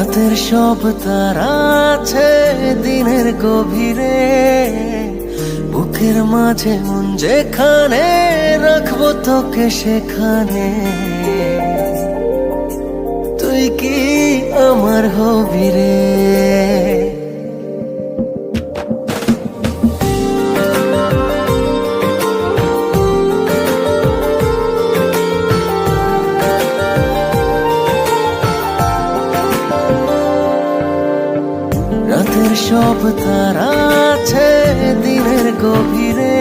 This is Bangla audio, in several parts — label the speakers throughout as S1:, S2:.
S1: রাতের সব তারা আছে দিনের গভীরে, বুকের মাঝে মন যেখানে রাখবো তোকে সেখানে। তুই কি আমার হবি রে? রাতের সব তারা আছে দিনের গভীরে,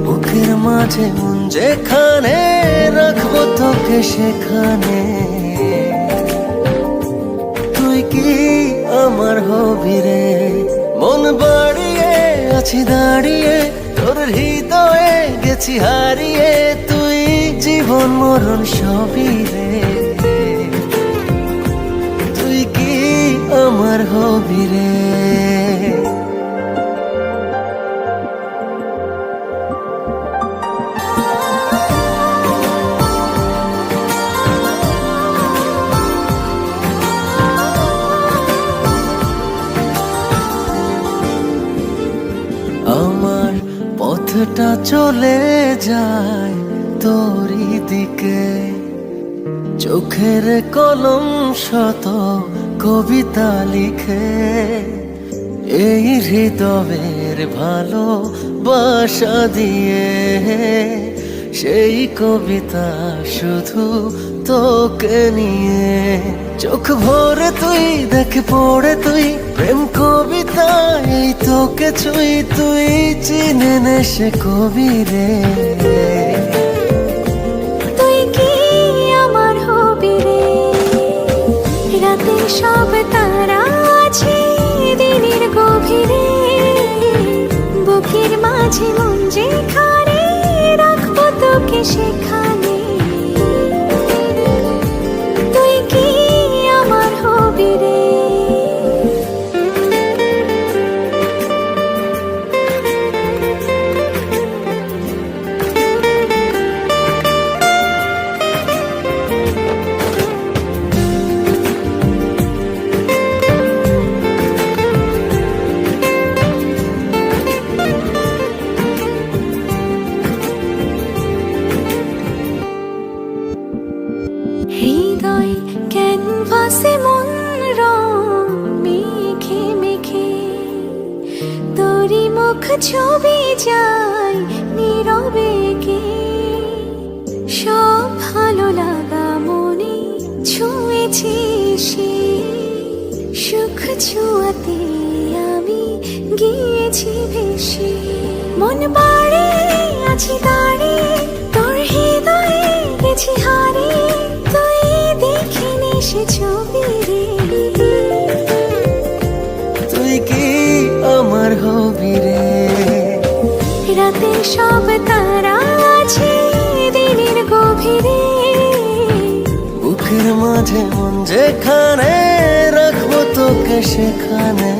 S1: বুকের মাঝে মন যেখানে রাখবো তোকে সেখানে। তুই কি আমার হবি রে? মন বাড়িয়ে আছি দাঁড়িয়ে, তোর হৃদয়ে গেছি হারিয়ে। তুই জীবন মরণ সবই রে। তুই কি আমার হবি রে? আমার পথটা চলে যায় তোরই দিকে, চোখের কলম শত কবিতা লিখে। এই হৃদয়ের ভালোবাসা দিয়ে সেই কবিতা শুধু তোকে নিয়ে। চোখ ভরে তুই দেখ পড়ে তুই প্রেম কবিতা, এই তোকে ছুঁই। তুই চিনে নে সে কবি রে।
S2: তুই কি আমার হবি রে? রাতে সব তারা আছে দিনের গভীরে, বুকের মাঝে মন যেখানে রাখবো তোকে সেখানে। তুই কি আমার হবি রে? হৃদয় ক্যানভাসে মন রং মেখে মেখে, তোরই মুখ ছবি যায় নীরবে কে। সব ভালো লাগা মনে ছুঁয়েছি সে, সুখ ছুঁয়াতে আমি গিয়েছি ভেসে। মন বাড়ে আছি দাঁড়িয়ে, তোর হৃদয়ে গেছি হারিয়ে। তুই দেখিনি সে ছবি রে।
S1: তুই কি আমার হবি রে?
S2: রাতে সব তারা আছে দিনের গভীরে,
S1: বুকের মাঝে মন যেখানে রাখবো তোকে সেখানে।